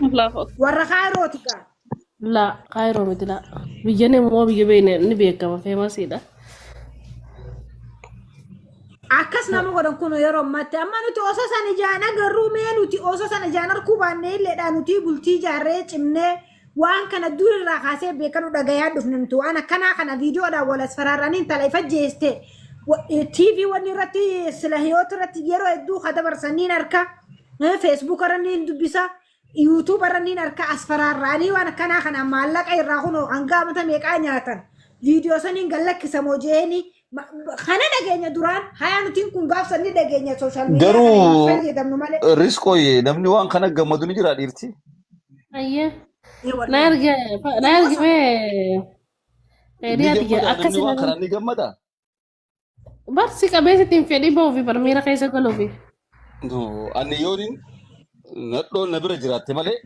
لا خط ورا خيروتك لا خيرو متي لا بيجني مو بيجي بين نبيك ما في ما سيدا akkasuma nama godhan kun yeroo ammaatti amma nuti osoo sana ijaana garuu mee nuti osoo sana ijaana arkubaannee illeedha nuti bultii ijaarree cimnee waan kana durirraa kaasee beekanu dhagayaa dhufne nuti waan akkanaa kana viidiyoodhaan wal asfaraaranii intala ifa jeeste TV wanni irratti sila hiyoota irratti yeroo hedduu ka dabarsaniin harka Facebook irraniin dubbisa YouTube irraniin harka asfaraarraanii waan akkanaa kana maallaqa irraa kunoo hanga amata meeqaa nyaatan viidiyoo saniin gallakkisamoo jeeni خنا دقيقة دوران هاي أنا تيمكم قافصة ني دقيقة سوشيال ميديا Garuu خنا يفعل يدمنو مالي riskooyi namni waan kana gammadu ni jira dhiirti. أيه إيه والله نرجع نرجع Ni رياض gammada namni أكاسي waan kana ni gammada. برسي كبيسة تنفيدي بوفي برميرا كيسا كلوفي No, ani yooniin nadhoo na bira jiraatte malee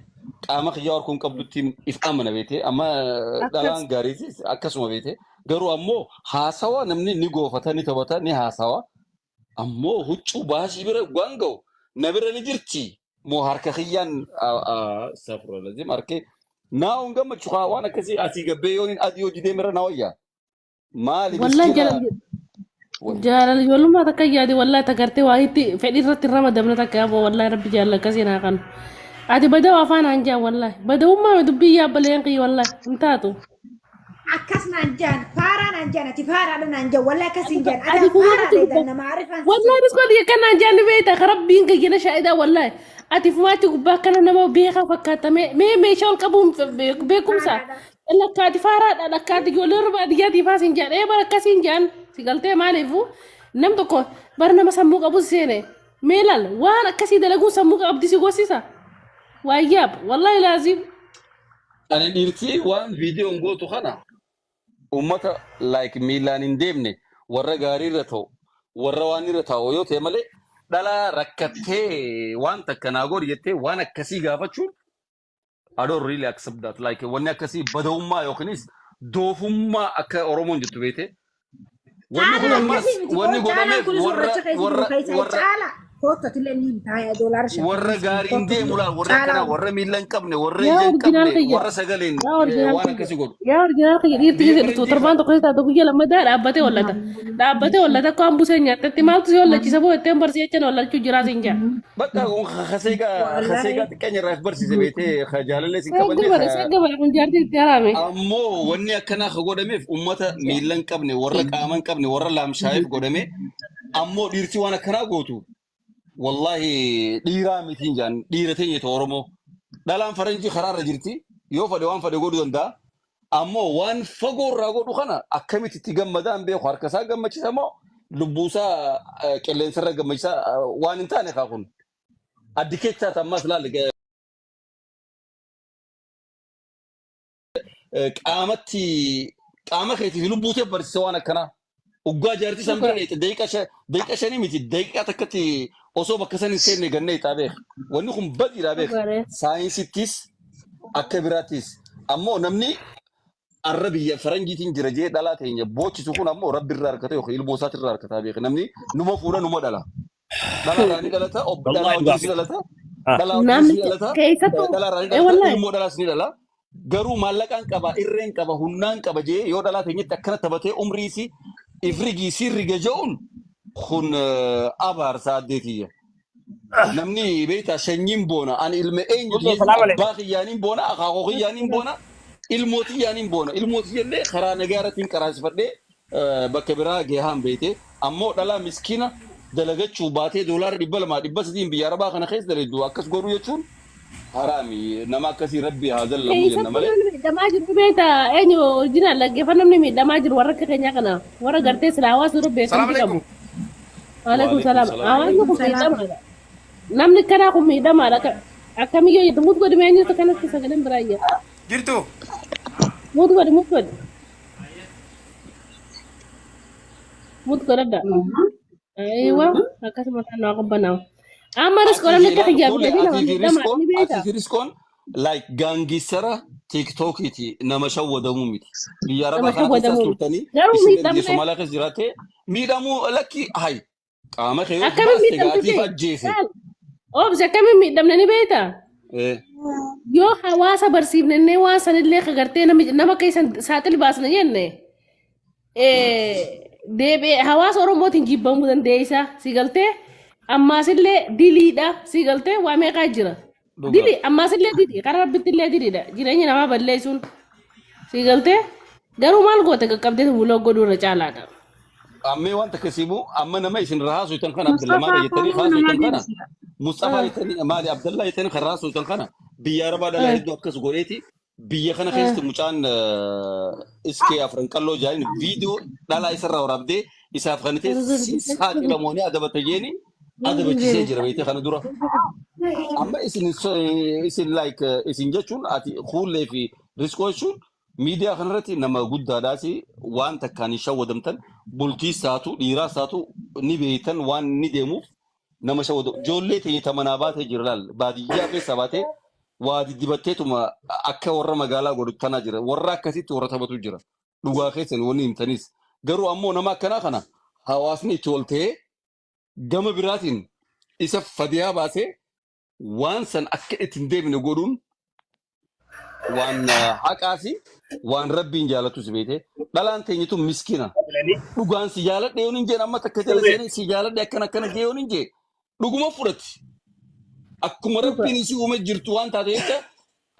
qaama kiyyaa harkuun qabdutti if amana beete amma dhalaan أكاس gaariitis akkasuma beete garuu ammoo haasawa namni ni goofata ni taphata ni haasawa ammoo huccuu baasii bira waan ga'u na bira ni jirti moo harka kiyyaan safura lazim harkee naa un gammachuu haa waan akkasii asii gabbee yooniin adii hojii deemera na wayyaa maali والله miskiina جال يقولون ما تكيادي والله تكرتي وايتي فدي رت الرمى دمنا تكابو والله ربي جل كسينا كان عادي بدأوا أفانا عنجا والله بدأوا ما دبي يا بلينقي والله انتاتو أكاسنا نجان فارا نجان تفارا نجان ولا كسنجان عادي أنا فوق فارا ليدا تقبل أنا ما أعرف أنسى والله بس قال يا كان عنجا بيتا خرب بينك جنا شايدا والله عادي فما تقبل كان أنا ما بيخا فكاتا مي شال كابوم بيكم سا فارا إلا كاتي فارا أنا كاتي يقول ربع دياتي فاسنجان إيه برا كسنجان سيقالتي ما نفو نمتكو برنا ما سموك أبو سيني ميلال وانا كسي دلقو سموك أبدي سيقوسيسا واياب والله لازم ani dhiirtii waan viidiyoon gootu kana ummata like miilaan hin deemne warra gaarii irra ta'u warra waan irra ta'u yoo ta'e malee dhalaa rakkattee waan takka naa godhi jettee waan akkasii gaafachuun I don't really accept that like wanni akkasii bada'ummaa yookiinis doofummaa akka Oromoon jettu beete wanni kun تعالى ammaas كسي بتقول wanni تعالى godhameef كل سورة warra شخص warra مكيسة warra تعالى كوتا تلني بتاعي دولار شكل warra gaariin deemu laal warra akkana تعالى warra miila hin qabne warra يا ija hin أورجينال qabne خيا warra sagaleen يا أورجينال waan خيا akkasii godhu يا أورجينال خيا دير biyya تيجي تو bareeddii تربان تقول تاتو كي لما دار أبتة ولا تا أبتة ولا تا كم بوسنيا تتمال تسي ولا كيسا بو تيم برسي أجن ولا تشو جراسينجا bakka kun والله haseegaa xiqqeenya irraa barsiise beetee jaalallee sin qabanne سجبر من جارتي ترامي ammoo wanni akkanaa ka godhameef ummata miila hin qabne warra qaama hin qabne warra laamshaayeef godhame ammoo dhiirtii waan akkanaa gootu wallahi dhiiraa mitiin jaan dhiira teenya ta'e Oromoo dhalaan faranjii karaarra jirti yoo fedhe waan fedhe godhuu danda'a ammoo waan fagoo irraa godhu kana akkamitti itti gammadaan beeku harkasaa gammachisa moo lubbuusaa qilleensarra gammachisa waan hin taane kaa kun addi keessaas ammas laal qaamatti qaama keetiif lubbuutee barsiisa waan akkanaa uggaa jaartii san bira dheete daqiiqa shanii miti daqiiqa takkatti osoo bakka san hin seenne ganna ixaa beek wanni kun badiidhaa beek saayinsittis akka biraattis ammoo namni arra biyya faranjiitiin jira jee dhalaa teenya boochisu kun ammoo rabbi irraa harkata yookiin ilmoo isaati irraa harkataa beek namni numa fuudha numa dhala dhalaa irraa ni dhalata dhalaa wajjin si dhalata dhalaa wajjin si dhalata dhalaa irraa ni dhalata ilmoo dhalaas ni dhala garuu maallaqaan qaba irreen qaba humnaan qaba jee yoo dhalaa teenyatti akkana taphatee umriisi ifrigii sirriga je'uun kun abaarsa addeetiyya namni beektaa shanyiin boona ani ilma eenyuti abbaa kiyyaaniin boona akaakoo kiyyaaniin boona ilmooti kiyyaaniin boona ilmooti jallee karaa nagaaratiin qaraasifadhee bakka biraa geehaan beete ammoo dhalaa miskiina dalagachuu baatee doolaara 200 biyya arabaa kana keessa daleddu akkas godhu jechuun harami nama akkasii rabbi haa zallamu jenna malee damaa jiru beeta eenyu orjinaal laggeeffannamni miidhamaa jiru warra akka keenyaa kana warra gartee sila hawaasa dura beekamti qabu. Waalaikum salaam. Hawaasni kun miidhamaadha. Namni kanaa kun miidhamaadha. Akkamiyyoo jettu muut godhi mee jirtu kanatti sagaleen biraa iyya. Jirtu. Muut godhi muut godhi. Muut godhadha. Aywa akkasuma kan naa qabbanaa. Amma riskoon akka xiyyaa godhanii nama miidhamaadha ni beekta. ati riskoon like gaangisara tiktokiti nama shawwadamu miti biyya arabaa kana keessa turtanii biyya Somaaliyaa keessa jiraate miidhamuu lakki hay qaama kee yoo baaste gaatiif ajjeese Oobsi akkamiin miidhamne ni beekta? yoo hawaasa barsiifnee waan sanillee kagartee nama keessan saaxili baasna jenne deebi'ee hawaasa oromootiin jibbamuu dandeessa si galtee ammaasillee diliidha si galtee waa meeqaa jira dili ammaasillee dili karaa rabbittillee diliidha jireenya namaa balleessuun si galtee garuu maal goote qaqqabdee buloo godhuu irra caalaadha. Ammee wanta kasibu amma nama isin raasu tan kana Abdullah maali yettani raasu tan kana Mustafa yettani maali Abdullah yettani kan raasu tan kana biyya arabaa dhalaa hedduu akkas godheeti biyya kana keessatti mucaan iskee afran qalloo jaalin viidiyoo dhalaa isarraa waraabdee isaaf kanite saaxilamoonni adabata jeeni adabachiisee jira beekte kana dura amma isin like isin jechuun ati kuullee fi riskoochuun miidiyaa kanarratti nama guddaadhaasi waan takkaan shawwadamtan bultii saatu dhiiraa saatu ni beeytan waan ni deemuuf nama shawwadu ijoollee ta'e tamanaa baatee jira laal baadiyyaa keessa baatee waa diddibatteetuma akka warra magaalaa godhutanaa jira warra akkasitti warra taphatu jira dhugaa keessan wanni himtanis garuu ammoo nama akkanaa kana hawaasni itti ol ta'ee gama biraatiin isa fadiyaa baasee waan san akka ittiin deemne godhuun waan haqaa fi waan rabbiin jaalatu si beete dhalaan teenyitu miskina dhugaan si jaaladhe yoon injeen amma takka jala seenee si jaaladhe akkana jee yoon injee dhuguma fudhatti akkuma rabbiin isi uume jirtu waan taate jecha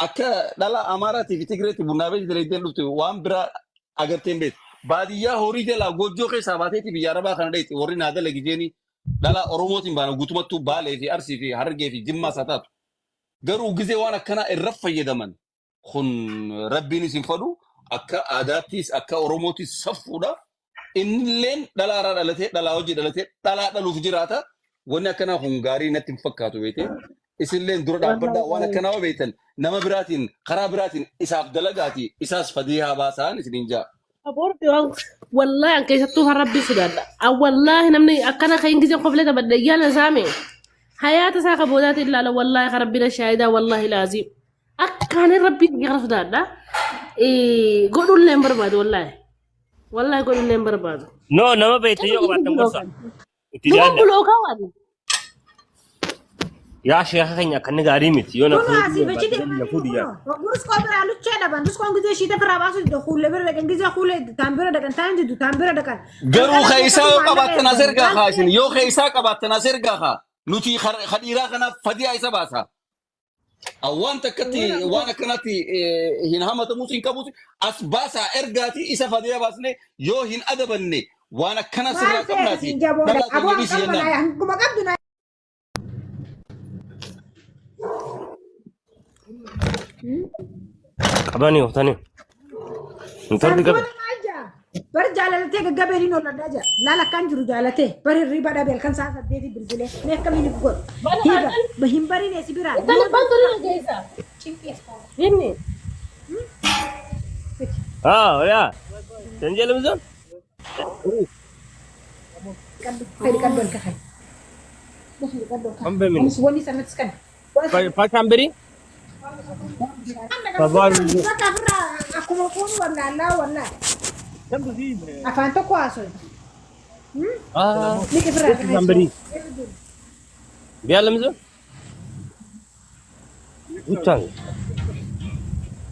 akka dhala Amaaraatii fi Tigireetti bunnaa beekti dalaydeen dhufte waan biraa agarteen beekti baadiyyaa horii jalaa gojjoo keessaa baateeti biyya arabaa kana dheetti warri naada lagijeeni dhala Oromootiin baana guutumattuu Baalee fi Arsii fi Harargee fi Jimmaa isaa taatu garuu gizee waan akkanaa irra fayyadaman kun rabbiin isin fadhu akka aadaattis akka Oromootis saffuudha innilleen dhalaaraa dhalatee dhalaa hojii dhalatee dhalaa dhaluuf jiraata wanni akkanaa kun gaarii natti hin fakkaatu beekte isinilleen dura dhaabbadhaa waan akkanaa beektan nama biraatiin karaa biraatiin isaaf dalagaati isaas fadiyaa baasaan isiniin jaa. Aborti wallahi an keessattuu har rabbi sodaadha wallahi namni akkana kan gizeen qofleta badda yaala saame hayaata isaa kaboodaati ilaala wallahi ka rabbina shaahidaa wallahi laazim akkaan rabbi gara sodaadha godhulleen barbaadu wallahi godhulleen barbaadu no nama beekte yoo qabaatan gorsa itti duma jaalla buloo kaawwan yaa sheekha keenya kan gaarii miti yoo na Kuno asii bachi fuudhu deemanii na fuudhu yaa kuno gurus koo biraa luchee dhaban dus koon gizee shiita firaa baasu dida kuulee bira dhaqan gizee kuulee taan bira dhaqan taan jiddu taan bira dhaqan. garuu keessaa yoo qabaattan as ergaa haa isin yoo keessaa qabaattan as ergaa haa nuti khadiiraa kanaaf fadiyaa isa baasa awwaan takkatti waan akkanatti hin hamatamuus hin qabuus as baasaa ergaati isa fadiyaa baasne yoo hin adabanne waan akkana sirraa qabnaati dhalaa keenya dhisi jennaan. Hanguma qabdu na. qabanii oftanii intarri qabe Bar jaalatee gaggabee ni nola daja laala kan jiru jaalatee bar riba dhabeel kan saa saddeeti bilbilee mee akkamiin if godhu hiba hin bariine si biraa tana bantu ni geessa inni yaa janjeelam zon kan don ka ambe min wani sanat kan facaan beri akkuma kun wallaalaa wallaa afaan tokko haasoo ni kifraa facaan beri biyaalam zon ucang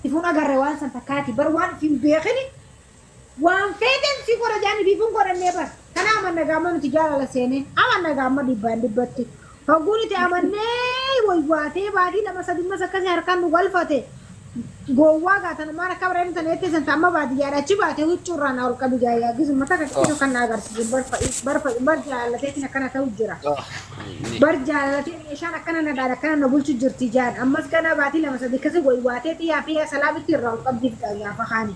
ifuun agarre waan san takkaati bar waan ifin beekini waan feeten si gora jaani biifun godhannee bar kana amanna gaamma nuti jaalala seene amanna gaamma dhibbaan dhibbatti hogguun itti amannee waywaatee baadii lama sadimmas akkasii harkaan nu galfate gowwaa gaatan maal akka bareen tan eettee san amma baadiyyaadha achi baatee huccuurraa na ol qabu jaayyaa gisuma takka qisu kan na agarsiisu bar jaalateetiin akkana ta'u jira bar jaalateen meeshaan akkana na dhaadha akkana na bulchu jirti jaan ammas kana baatii lama sadii akkasii waywaatee xiyyaa fi salaabitti irraa ol qabdiif gaafa kaani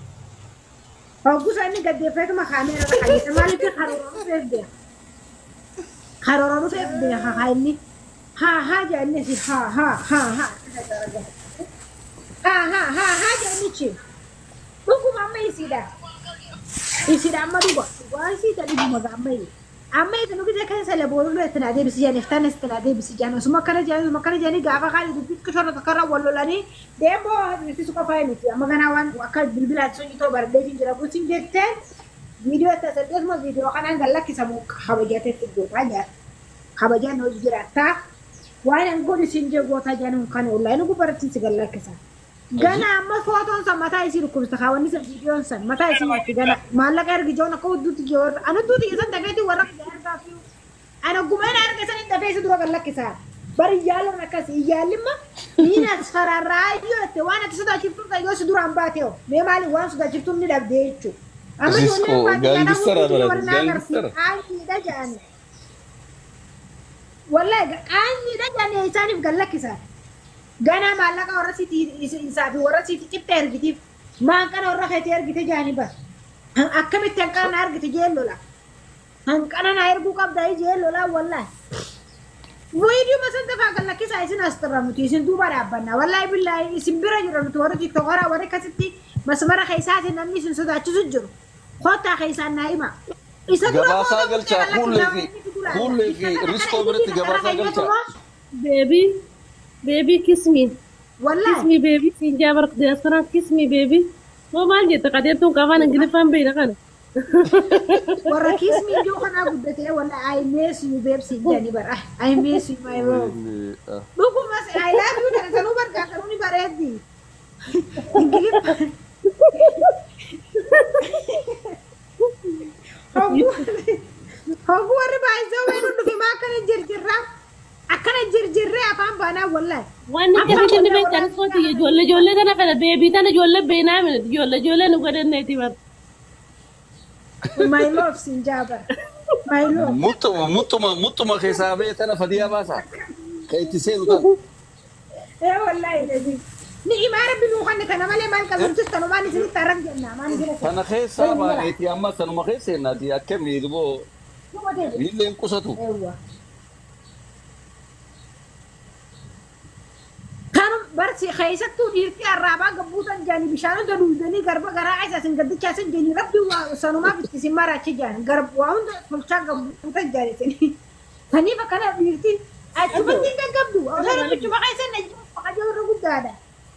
hoggusa inni gaddeeffeetuma kaameera irra qajeelcha maaliif karoora dhufeef beeka haa inni haa jaallee si haa jaallichi dhuguma amma isiidha amma dhuga waan isiidha dhuguma amma amma itti nuti kan sala booluu itti naa deebisi jaaniif tan itti naa deebisi jaan osuma akkana jaanii gaafa kaanii dubbitti kishorra takkarra wallolanii deemoo nuti suqa faayee miti amma ganaa waan akka bilbilaatti sun itoo baradhee hin jira guutiin jettee viidiyoo itti asaddeesuma viidiyoo kanaan gallakkisamu kabajatee fiddootaa jaata kabajaan hojii jiraattaa وانا نقول سنجي قوتا جانون كان والله نقول برتي سجل كسا جانا أما فوتون سا متى يصير كم استخواني سا فيديون سا متى يصير جانا ما الله غير جونا كود دوت جور أنا دوت إذا دقيتي ورا كافيو أنا قمنا أرجع سنين دفعي سدرا قال لك كسا bari yalla nakasi yallima ina sara rayo te wana tsuda chiptu ka yo sudura ambateo me mali wan suda chiptu ni dabdechu amma Cisco, gangster bara, gangster. ani da jani wallahi ani da jani isani gallaki sa gana malaka warasiti isafi warasiti tipter gidif ma kana warra khatir gite jani ba akkamit kana argite jellola han kana na irgu qabda jellola wallahi ويديو مثلا دفع قال لك كيس عايزين استرمتي سن دوبا ربنا والله بالله سمبره جرمت ورتي تغرا وري كستي مسمره خيسات نمي سن سدا تسجر خوتا خيسان نايمه جباسا قلتا كل في ريسكو برت جباسا قلتا بيبي كسمي والله كسمي بيبي سنجا برق دي أسران كسمي بيبي ما جيت قدرتم كمان انجلي فهم بينا كان وركيس من جو خنا بدتي ولا I miss you babe سنجاني برا I miss you my love بقول بس I love you ترى تنو بركة تنوني بردي هو الرباعي زوين إنه في ما كان جرجرة أكان جرجرة أفهم بنا والله وانا كده كده بيت صوتي جولة أنا فلا بيبي أنا جولة بينامن جولة نقدر نتي بس my love سنجابر my love متو ما خيسابي انا فديها باسا كي تسيلو تن ايه والله لذيذ ني ما ربي لو خنك انا مالي مالك انت تستنوا ما نزل ترك جنة ما نزل انا خيسابا ايتي اما سنو ما خيسينا دي اكم يدبو اللي انقصتو ايوه كانوا برسي خيستو ديرتي الرابع قبوطا جاني بشانو دلودني قربا قراعي ساسن قد كاسن جاني ربي وسانو ما بتسي مرة جان قرب واوند فلشا قبوطا جاني سني ثاني فكنا ديرتي اتبني قبدو انا ربي ما خيسن نجم فقجو رغو دادا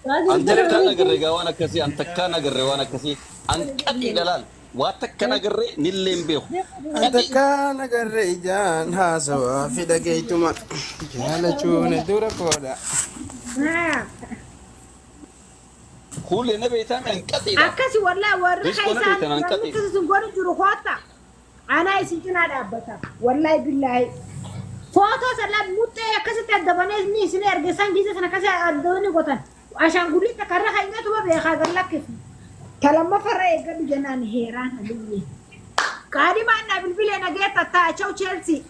انت كان غريغا وانا كسي انت كان غري وانا كسي ان قدي دلال واتك كان غري نيلم بيخ انت كان غري جان هاسوا في دقيتما جالا چون دورا كودا كل نبي تامن قدي اكاسي والله ورخي سان كاسي سنغور جرو خوتا انا يسجنا دابتا والله بالله فوتو سلام موت كاسي تدبني ني سني ارغسان جيس سنا كاسي ادوني غوتن عشان قولي تكره خاينه تو بيخا غلك كلام فرق قد جنان هيران لي قادي ما انا بالبيل انا جيت تا تشو تشيلسي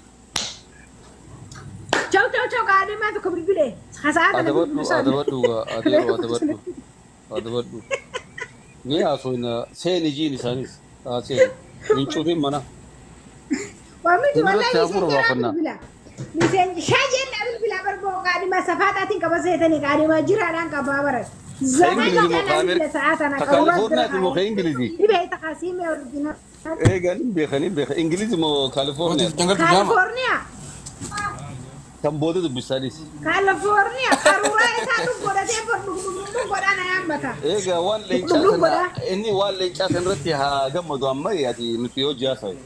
تشو قادي ما تكو بالبيل خساره ادبدو ني اسوينا سين يجيني سانيس سين نشوفين منا وامي والله بالبيل مثلا شاجن بالبيل بربو قادي ما سفاتاتين كبسيتني قادي ما جيران كبابرس زمان كان ساعات انا كاليفورنيا مو انجليزي يبقى تقاسيم يا اوريجينال ايه قال بيخني انجليزي مو كاليفورنيا كاليفورنيا كم بودو بيساليس كاليفورنيا كارورا اسانو بودا تيبر بودا انا يامبتا ايه قال وان لينشاسن اني وان لينشاسن رتي ها غمدو اما ياتي نتيو جاساي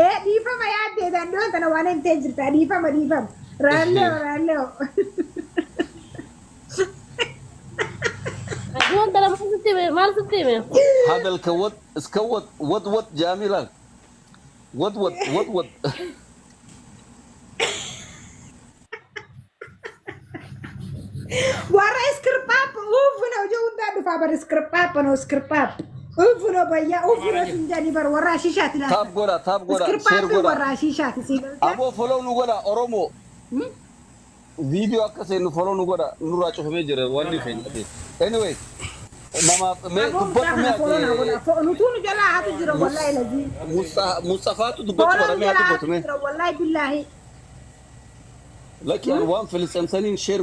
eh di fama yaadde dan don tan wana intejirta di fama rallo أنت لما ستي ما ستي هذا الكود اسكود ود جميلا ود ورا اسكرباب اوفنا جو دا دفا بر اسكرباب نو اسكرباب اوفنا بيا اوفنا سنجاني بر ورا شيشات لا تاب غورا شير غورا ورا شيشات سيغل ابو فولو نغورا اورومو فيديو اكسي نو فولو نغورا نورا چوفمي جره واني فين anyway ماما مي دبت مي نتون جلا هاتو جرا والله لذي مصطفى دبت ورا مي دبت مي والله بالله لكن وان في السمسنين شير